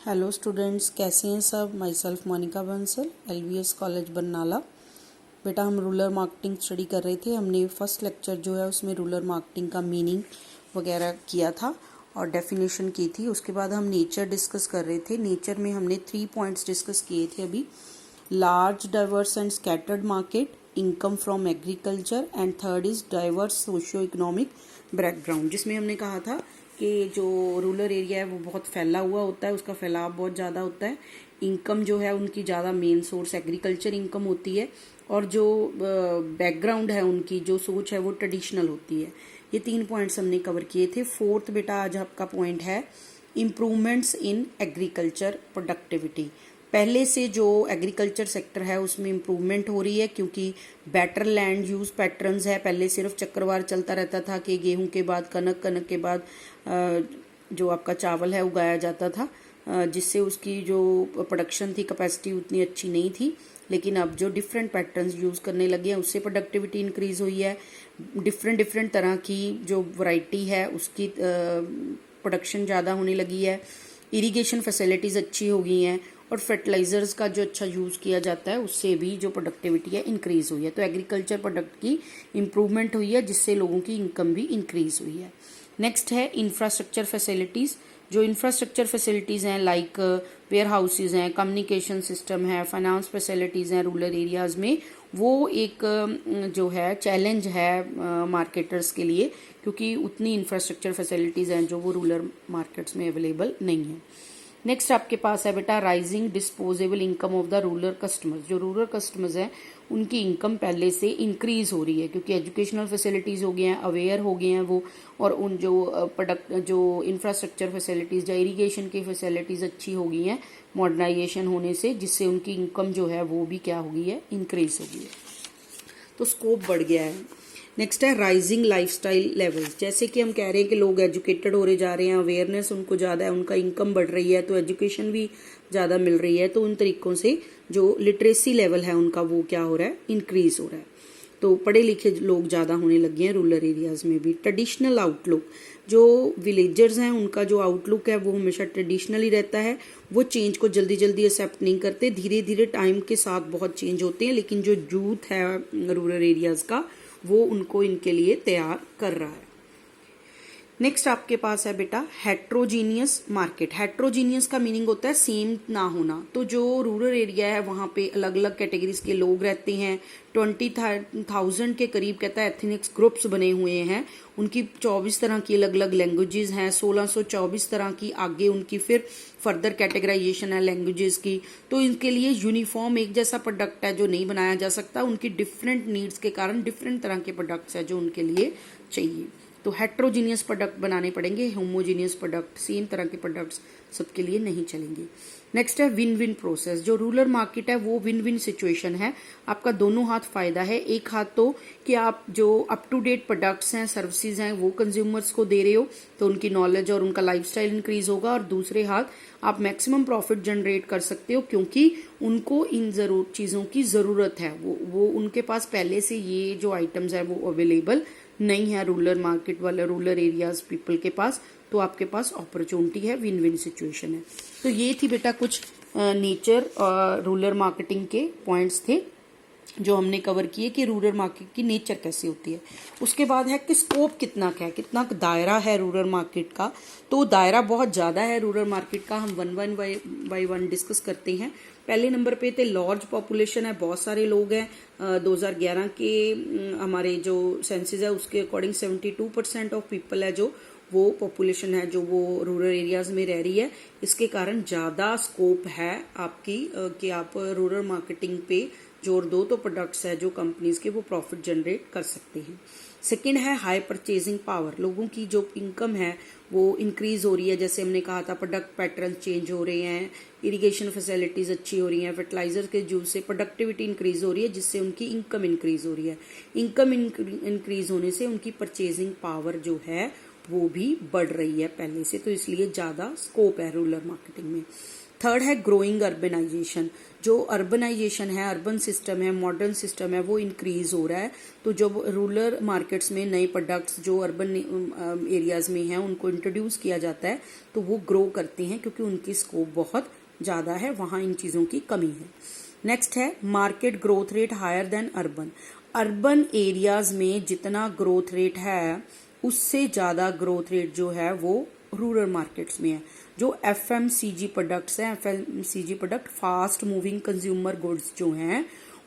Hello students, कैसे हैं सब। Myself Monika Bansal, LVS college Barnala. बेटा हम रूरल मार्केटिंग स्टडी कर रहे थे। हमने फर्स्ट लेक्चर जो है उसमें रूरल मार्केटिंग का मीनिंग वगैरह किया था और डेफिनेशन की थी। उसके बाद हम नेचर डिस्कस कर रहे थे। नेचर में हमने 3 पॉइंट्स डिस्कस किए थे अभी। Large, diverse and scattered market, income from agriculture, and third is diverse socio economic background, जिसमें हमने कहा था कि जो रूरल एरिया है वो बहुत फैला हुआ होता है, उसका फैलाव बहुत ज़्यादा होता है। इनकम जो है उनकी ज़्यादा मेन सोर्स एग्रीकल्चर इनकम होती है, और जो बैकग्राउंड है उनकी जो सोच है वो ट्रेडिशनल होती है। ये 3 पॉइंट्स हमने कवर किए थे। फोर्थ बेटा आज आपका पॉइंट है इम्प्रूवमेंट्स इन एग्रीकल्चर प्रोडक्टिविटी। पहले से जो एग्रीकल्चर सेक्टर है उसमें इम्प्रूवमेंट हो रही है, क्योंकि बेटर लैंड यूज़ पैटर्न्स है। पहले सिर्फ चक्रवार चलता रहता था कि गेहूं के बाद कनक, कनक के बाद जो आपका चावल है उगाया जाता था, जिससे उसकी जो प्रोडक्शन थी, कैपेसिटी उतनी अच्छी नहीं थी। लेकिन अब जो डिफरेंट पैटर्न्स यूज़ करने लगे हैं उससे प्रोडक्टिविटी इंक्रीज हुई है। डिफरेंट तरह की जो वैरायटी है उसकी प्रोडक्शन ज़्यादा होने लगी है। इरिगेशन फैसिलिटीज़ अच्छी हो गई हैं, और फर्टिलाइजर्स का जो अच्छा यूज़ किया जाता है उससे भी जो प्रोडक्टिविटी है इंक्रीज हुई है। तो एग्रीकल्चर प्रोडक्ट की इम्प्रूवमेंट हुई है, जिससे लोगों की इनकम भी इंक्रीज हुई है। नेक्स्ट है इंफ्रास्ट्रक्चर फैसिलिटीज़। जो इंफ्रास्ट्रक्चर फैसिलिटीज़ हैं लाइक वेयर हाउसेज हैं, कम्युनिकेशन सिस्टम है, फाइनेंस फैसिलिटीज़ हैं रूरल एरियाज़ में, वो एक जो है चैलेंज है मार्केटर्स के लिए, क्योंकि उतनी इंफ्रास्ट्रक्चर फैसिलिटीज़ हैं जो वो रूरल मार्केट्स में अवेलेबल नहीं है। नेक्स्ट आपके पास है बेटा rising disposable income of the rural customers. जो रूरल कस्टमर्स हैं उनकी इनकम पहले से इंक्रीज हो रही है, क्योंकि एजुकेशनल फैसिलिटीज़ हो गए हैं, अवेयर हो गए हैं वो, और उन जो प्रोडक्ट जो इंफ्रास्ट्रक्चर फैसिलिटीज़ या इरीगेशन की फैसिलिटीज़ अच्छी हो गई हैं मॉडर्नाइजेशन होने से, जिससे उनकी इनकम जो है वो भी क्या हो गई है, इंक्रीज हो गई है। तो स्कोप बढ़ गया है। नेक्स्ट है राइजिंग लाइफस्टाइल लेवल्स। जैसे कि हम कह रहे हैं कि लोग एजुकेटेड हो रहे जा रहे हैं, अवेयरनेस उनको ज़्यादा है, उनका इनकम बढ़ रही है, तो एजुकेशन भी ज़्यादा मिल रही है, तो उन तरीकों से जो लिटरेसी लेवल है उनका वो क्या हो रहा है, इंक्रीज हो रहा है। तो पढ़े लिखे लोग ज़्यादा होने लगे हैं रूरल एरियाज़ में भी। ट्रेडिशनल आउटलुक, जो विलेजर्स हैं उनका जो आउटलुक है वो हमेशा ट्रेडिशनल ही रहता है। वो चेंज को जल्दी जल्दी एक्सेप्ट नहीं करते, धीरे धीरे टाइम के साथ बहुत चेंज होते हैं। लेकिन जो यूथ है रूरल एरियाज़ का वो उनको इनके लिए तैयार कर रहा है। नेक्स्ट आपके पास है बेटा हेट्रोजीनियस मार्केट। हेट्रोजीनियस का मीनिंग होता है सेम ना होना। तो जो रूरल एरिया है वहाँ पे अलग अलग कैटेगरीज के लोग रहते हैं। 20,000 के करीब कहता है एथनिक्स ग्रुप्स बने हुए हैं। उनकी 24 तरह की अलग अलग लैंग्वेजेस हैं, 1624 तरह की आगे उनकी फिर फर्दर कैटेगराइजेशन है लैंग्वेजेस की। तो इनके लिए यूनिफॉर्म एक जैसा प्रोडक्ट है जो नहीं बनाया जा सकता। उनकी डिफरेंट नीड्स के कारण डिफरेंट तरह के प्रोडक्ट्स है जो उनके लिए चाहिए। तो हेट्रोजीनियस प्रोडक्ट बनाने पड़ेंगे, होमोजीनियस प्रोडक्ट, सेम तरह के प्रोडक्ट्स सबके लिए नहीं चलेंगे। नेक्स्ट है विन विन प्रोसेस। जो रूरल मार्केट है वो विन विन सिचुएशन है। आपका दोनों हाथ फायदा है। एक हाथ तो कि आप जो अप टू डेट प्रोडक्ट्स हैं, सर्विसेज हैं, वो कंज्यूमर्स को दे रहे हो, तो उनकी नॉलेज और उनका लाइफस्टाइल इंक्रीज होगा। और दूसरे हाथ आप मैक्सिमम प्रॉफिट जनरेट कर सकते हो, क्योंकि उनको इन चीज़ों की ज़रूरत है। वो उनके पास पहले से ये जो आइटम्स है वो अवेलेबल नहीं है रूरल मार्केट वाले रूरल एरियाज पीपल के पास। तो आपके पास अपॉर्चुनिटी है, विन विन सिचुएशन है। तो ये थी बेटा कुछ नेचर और रूरल मार्केटिंग के पॉइंट्स थे जो हमने कवर किए कि रूरल मार्केट की नेचर कैसी होती है। उसके बाद है कि स्कोप कितना क्या है, कितना दायरा है रूरल मार्केट का। तो दायरा बहुत ज़्यादा है रूरल मार्केट का। हम वन बाय वन डिस्कस करते हैं। पहले नंबर पे थे लार्ज पॉपुलेशन है, बहुत सारे लोग हैं। 2011 के हमारे जो सेंसस है उसके अकॉर्डिंग 72% ऑफ पीपल है जो वो पॉपुलेशन है जो वो रूरल एरियाज में रह रही है। इसके कारण ज़्यादा स्कोप है आपकी कि आप रूरल मार्केटिंग पे जोर दो तो प्रोडक्ट्स है जो कंपनीज के वो प्रॉफिट जनरेट कर सकते हैं। सेकंड है हाई परचेजिंग पावर। लोगों की जो इनकम है वो इंक्रीज हो रही है। जैसे हमने कहा था प्रोडक्ट पैटर्न चेंज हो रहे हैं, इरिगेशन फैसिलिटीज अच्छी हो रही हैं, फर्टिलाइजर के यूज से प्रोडक्टिविटी इंक्रीज हो रही है, जिससे उनकी इनकम इंक्रीज हो रही है। इनकम इंक्रीज होने से उनकी परचेजिंग पावर जो है वो भी बढ़ रही है पहले से, तो इसलिए ज़्यादा स्कोप है रूरल मार्केटिंग में। थर्ड है ग्रोइंग अर्बनाइजेशन। जो अर्बनाइजेशन है, अर्बन सिस्टम है, मॉडर्न सिस्टम है, वो इंक्रीज हो रहा है। तो जब रूरल मार्केट्स में नए प्रोडक्ट्स जो अर्बन एरियाज में हैं उनको इंट्रोड्यूस किया जाता है तो वो ग्रो करते हैं, क्योंकि उनकी स्कोप बहुत ज़्यादा है, वहाँ इन चीज़ों की कमी है। नेक्स्ट है market growth rate higher than urban. Urban areas में जितना ग्रोथ रेट है उससे ज़्यादा ग्रोथ रेट जो है वो रूरल मार्केट्स में है। जो FMCG प्रोडक्ट्स हैं, FMCG product fast moving consumer goods जो हैं,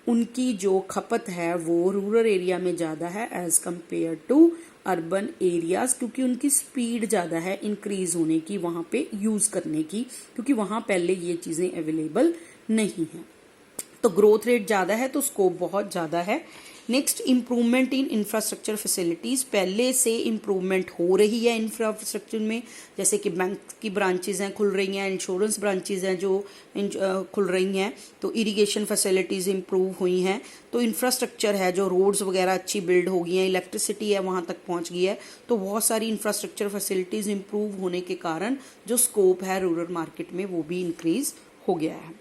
उनकी जो खपत है वो रूरल एरिया में ज़्यादा है as compare to urban areas, क्योंकि उनकी स्पीड ज़्यादा है इंक्रीज होने की, वहाँ पे यूज़ करने की, क्योंकि वहाँ पहले ये चीज़ें अवेलेबल नहीं हैं। तो ग्रोथ रेट ज़्यादा है तो स्कोप बहुत ज़्यादा है। Next, improvement in infrastructure facilities. पहले से इम्प्रूवमेंट हो रही है इंफ्रास्ट्रक्चर में, जैसे कि बैंक की ब्रांचेज हैं खुल रही हैं, इंश्योरेंस ब्रांचेज हैं जो खुल रही हैं, तो इरिगेशन फैसिलिटीज़ इम्प्रूव हुई हैं। तो इंफ्रास्ट्रक्चर है, जो रोड्स वगैरह अच्छी बिल्ड हो गई हैं, इलेक्ट्रिसिटी है वहाँ तक पहुँच गई है, तो बहुत सारी इंफ्रास्ट्रक्चर फैसिलिटीज़ इम्प्रूव होने के कारण जो स्कोप है रूरल मार्केट में वो भी इंक्रीज हो गया है।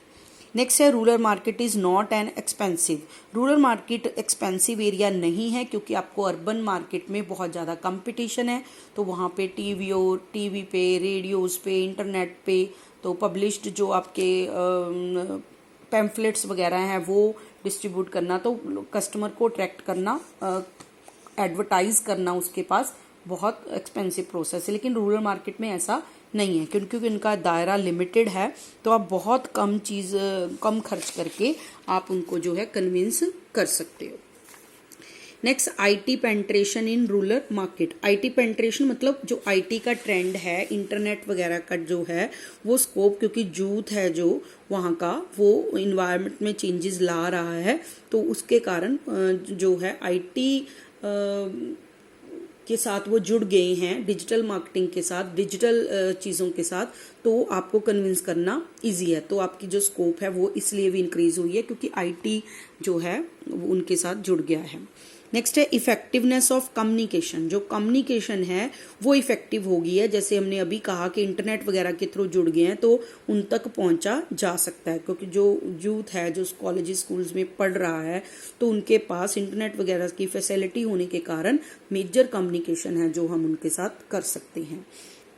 नेक्स्ट है rural market is not an expensive. Rural market expensive area नहीं है, क्योंकि आपको अर्बन मार्केट में बहुत ज़्यादा कंपटीशन है, तो वहाँ पे टीवी पे, रेडियोज़ पे, इंटरनेट पे तो पब्लिश्ड जो आपके पैम्फलेट्स वगैरह हैं वो डिस्ट्रीब्यूट करना, तो कस्टमर को अट्रैक्ट करना, एडवर्टाइज करना उसके पास बहुत एक्सपेंसिव प्रोसेस है। लेकिन रूरल मार्केट में ऐसा नहीं है, क्योंकि इनका दायरा लिमिटेड है, तो आप बहुत कम खर्च करके आप उनको जो है कन्विंस कर सकते हो। Next, IT penetration in rural market. IT penetration मतलब जो IT का ट्रेंड है, इंटरनेट वगैरह का जो है वो स्कोप, क्योंकि यूथ है जो वहाँ का वो इन्वायरमेंट में चेंजेस ला रहा है, तो उसके कारण जो है IT के साथ वो जुड़ गए हैं, डिजिटल मार्केटिंग के साथ, डिजिटल चीज़ों के साथ, तो आपको कन्विंस करना इजी है। तो आपकी जो स्कोप है वो इसलिए भी इंक्रीज हुई है क्योंकि IT जो है वो उनके साथ जुड़ गया है। नेक्स्ट है इफेक्टिवनेस ऑफ कम्युनिकेशन। जो कम्युनिकेशन है वो इफेक्टिव हो गई है, जैसे हमने अभी कहा कि इंटरनेट वगैरह के थ्रू जुड़ गए हैं तो उन तक पहुंचा जा सकता है, क्योंकि जो यूथ है जो कॉलेज स्कूल्स में पढ़ रहा है तो उनके पास इंटरनेट वगैरह की फैसिलिटी होने के कारण मेजर कम्युनिकेशन है जो हम उनके साथ कर सकते हैं,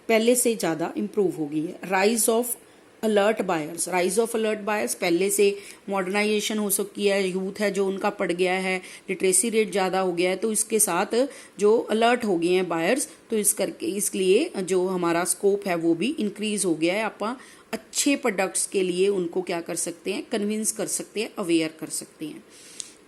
पहले से ज़्यादा इम्प्रूव हो गई है। Rise of alert buyers. Rise of alert buyers, पहले से मॉडर्नाइजेशन हो सकी है, यूथ है जो उनका पड़ गया है, लिटरेसी रेट ज़्यादा हो गया है, तो इसके साथ जो अलर्ट हो गए हैं बायर्स, तो इसलिए जो हमारा स्कोप है वो भी इंक्रीज हो गया है। आप अच्छे प्रोडक्ट्स के लिए उनको क्या कर सकते हैं, कन्विंस कर सकते हैं, अवेयर कर सकते हैं।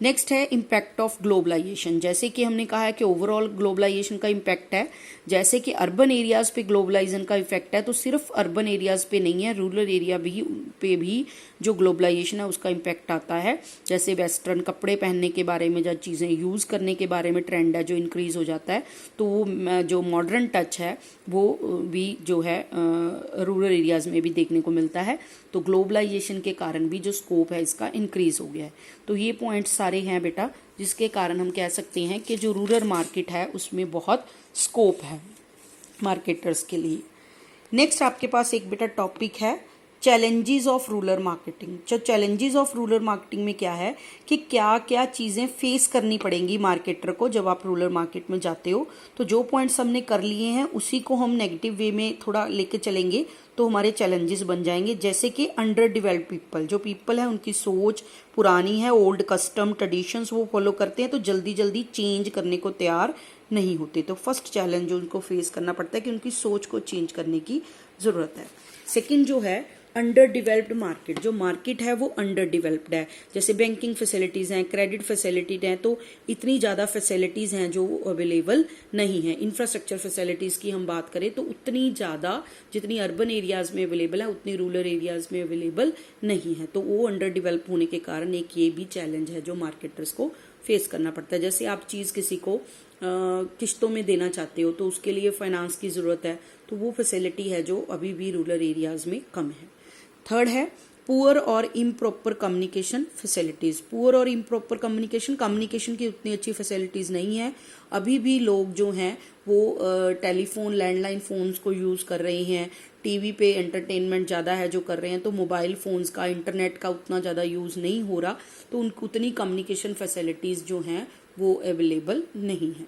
नेक्स्ट है इम्पैक्ट ऑफ ग्लोबलाइजेशन। जैसे कि हमने कहा है कि ओवरऑल ग्लोबलाइजेशन का इम्पैक्ट है, जैसे कि अर्बन एरियाज़ पे ग्लोबलाइजेशन का इफेक्ट है, तो सिर्फ अर्बन एरियाज़ पे नहीं है, रूरल एरिया पे भी जो ग्लोबलाइजेशन है उसका इम्पैक्ट आता है। जैसे वेस्टर्न कपड़े पहनने के बारे में, जो चीज़ें यूज़ करने के बारे में ट्रेंड है जो इंक्रीज हो जाता है, तो वो जो मॉडर्न टच है वो भी जो है रूरल एरियाज़ में भी देखने को मिलता है। तो ग्लोबलाइजेशन के कारण भी जो स्कोप है इसका इंक्रीज हो गया है। तो ये पॉइंट्स सारे हैं बेटा, जिसके कारण हम कह सकते हैं कि जो रूरल मार्केट है उसमें बहुत स्कोप है मार्केटर्स के लिए। नेक्स्ट आपके पास एक बेटा टॉपिक है चैलेंजेस ऑफ रूरल मार्केटिंग। जो चैलेंजेस ऑफ रूरल मार्केटिंग में क्या है कि क्या क्या चीज़ें फेस करनी पड़ेंगी मार्केटर को जब आप रूरल मार्केट में जाते हो। तो जो पॉइंट्स हमने कर लिए हैं उसी को हम नेगेटिव वे में थोड़ा लेके चलेंगे तो हमारे चैलेंजेस बन जाएंगे। जैसे कि अंडर डेवलप्ड पीपल, जो पीपल है उनकी सोच पुरानी है, ओल्ड कस्टम ट्रेडिशंस वो फॉलो करते हैं, तो जल्दी जल्दी चेंज करने को तैयार नहीं होते। तो फर्स्ट चैलेंज जो उनको फेस करना पड़ता है कि उनकी सोच को चेंज करने की ज़रूरत है। सेकेंड जो है अंडर डेवलप्ड मार्केट। जो मार्केट है वो अंडर डेवलप्ड है, जैसे बैंकिंग फैसिलिटीज़ हैं, क्रेडिट फैसिलिटीज हैं, तो इतनी ज़्यादा फैसिलिटीज़ हैं जो अवेलेबल नहीं है। इंफ्रास्ट्रक्चर फैसिलिटीज़ की हम बात करें तो उतनी ज़्यादा जितनी अर्बन एरियाज़ में अवेलेबल है उतनी रूरल एरियाज़ में अवेलेबल नहीं है। तो वो अंडर डेवलप होने के कारण एक ये भी चैलेंज है जो मार्केटर्स को फेस करना पड़ता है। जैसे आप चीज़ किसी को किश्तों में देना चाहते हो तो उसके लिए फाइनेंस की ज़रूरत है, तो वो फैसिलिटी है जो अभी भी रूरल एरियाज़ में कम है। थर्ड है पुअर और इम्प्रॉपर कम्युनिकेशन फैसिलिटीज़। पुअर और इम्प्रॉपर कम्युनिकेशन की उतनी अच्छी फैसिलिटीज़ नहीं है। अभी भी लोग जो हैं वो टेलीफोन, लैंडलाइन फ़ोन्स को यूज़ कर रहे हैं, टीवी पे एंटरटेनमेंट ज़्यादा है जो कर रहे हैं, तो मोबाइल फ़ोन्स का, इंटरनेट का उतना ज़्यादा यूज़ नहीं हो रहा, तो उनको उतनी कम्युनिकेशन फैसिलिटीज़ जो हैं वो अवेलेबल नहीं है।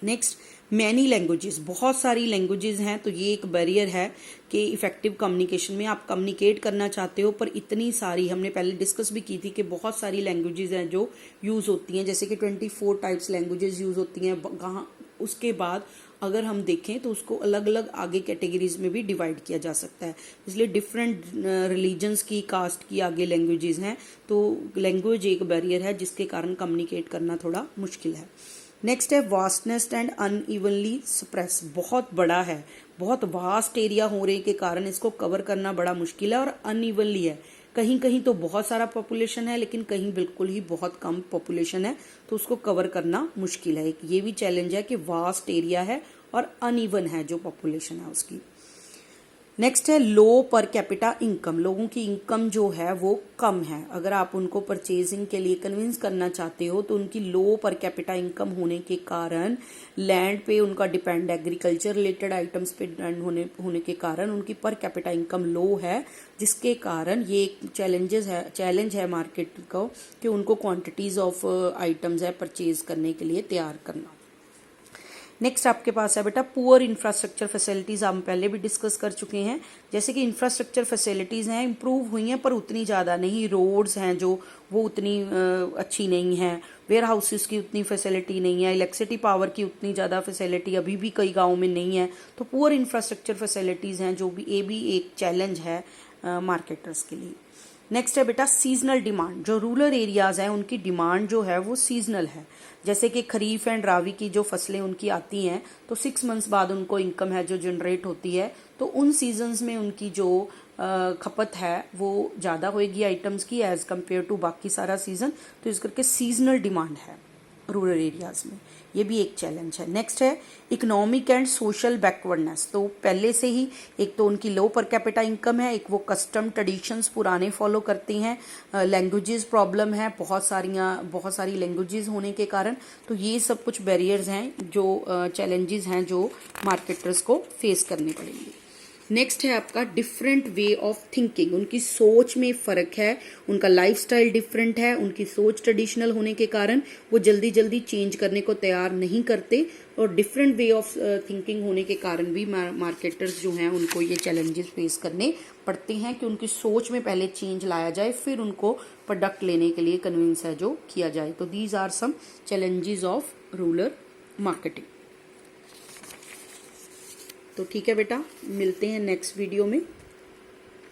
नेक्स्ट, मैनी लैंग्वेजेस, बहुत सारी लैंग्वेजेस हैं, तो ये एक बैरियर है कि इफ़ेक्टिव कम्युनिकेशन में आप कम्युनिकेट करना चाहते हो पर इतनी सारी, हमने पहले डिस्कस भी की थी कि बहुत सारी लैंग्वेजेस हैं जो यूज़ होती हैं, जैसे कि 24 टाइप्स लैंग्वेजेस यूज़ होती हैं कहाँ। उसके बाद अगर हम देखें तो उसको अलग अलग आगे कैटेगरीज में भी डिवाइड किया जा सकता है, इसलिए डिफरेंट रिलीजन्स की, कास्ट की आगे लैंग्वेजेस हैं, तो लैंग्वेज एक बैरियर है जिसके कारण कम्युनिकेट करना थोड़ा मुश्किल है। नेक्स्ट है वास्टनेस एंड अनइवनली स्प्रेस, बहुत बड़ा है, बहुत वास्ट एरिया होने के कारण इसको कवर करना बड़ा मुश्किल है और अनइवनली है, कहीं कहीं तो बहुत सारा पॉपुलेशन है लेकिन कहीं बिल्कुल ही बहुत कम पॉपुलेशन है, तो उसको कवर करना मुश्किल है। ये भी चैलेंज है कि वास्ट एरिया है और अनइवन है जो पॉपुलेशन है उसकी। नेक्स्ट है लो पर कैपिटा इनकम, लोगों की इनकम जो है वो कम है, अगर आप उनको परचेजिंग के लिए कन्विंस करना चाहते हो तो उनकी लो पर कैपिटा इनकम होने के कारण, लैंड पे उनका डिपेंड, एग्रीकल्चर रिलेटेड आइटम्स पे डिपेंड होने के कारण उनकी पर कैपिटा इनकम लो है, जिसके कारण ये एक चैलेंज है मार्केट को कि उनको क्वांटिटीज ऑफ आइटम्स है परचेज करने के लिए तैयार करना। नेक्स्ट आपके पास है बेटा पुअर इंफ्रास्ट्रक्चर फैसिलिटीज़, हम पहले भी डिस्कस कर चुके हैं, जैसे कि इंफ्रास्ट्रक्चर फैसिलिटीज़ हैं इम्प्रूव हुई हैं पर उतनी ज़्यादा नहीं, रोड्स हैं जो वो उतनी अच्छी नहीं है, वेयर हाउसेस की उतनी फैसिलिटी नहीं है, इलेक्ट्रिसिटी पावर की उतनी ज़्यादा फैसिलिटी अभी भी कई गाँव में नहीं है, तो पुअर इंफ्रास्ट्रक्चर फैसिलिटीज़ हैं जो भी, ये भी एक चैलेंज है मार्केटर्स के लिए। नेक्स्ट है बेटा सीजनल डिमांड, जो रूरल एरियाज हैं उनकी डिमांड जो है वो सीजनल है, जैसे कि खरीफ एंड रावी की जो फसलें उनकी आती हैं तो 6 मंथ्स बाद उनको इनकम है जो जनरेट होती है, तो उन सीजन्स में उनकी जो खपत है वो ज़्यादा होएगी आइटम्स की एज कम्पेयर टू बाकी सारा सीजन, तो इस करके सीजनल डिमांड है रूरल एरियाज में, ये भी एक चैलेंज है। नेक्स्ट है इकोनॉमिक एंड सोशल बैकवर्डनेस, तो पहले से ही एक तो उनकी लो पर कैपिटा इनकम है, एक वो कस्टम ट्रेडिशंस पुराने फॉलो करती हैं, लैंग्वेजेस प्रॉब्लम है, बहुत सारी लैंग्वेजेस होने के कारण, तो ये सब कुछ बैरियर्स हैं जो चैलेंजेस हैं जो मार्केटर्स को फेस करने पड़ेंगे। नेक्स्ट है आपका डिफरेंट वे ऑफ थिंकिंग, उनकी सोच में फ़र्क है, उनका लाइफस्टाइल डिफरेंट है, उनकी सोच ट्रेडिशनल होने के कारण वो जल्दी जल्दी चेंज करने को तैयार नहीं करते, और डिफरेंट वे ऑफ थिंकिंग होने के कारण भी मार्केटर्स जो हैं उनको ये चैलेंजेस फेस करने पड़ते हैं कि उनकी सोच में पहले चेंज लाया जाए फिर उनको प्रोडक्ट लेने के लिए कन्विंस है जो किया जाए। तो these are some challenges of rural marketing. तो ठीक है बेटा, मिलते हैं नेक्स्ट वीडियो में।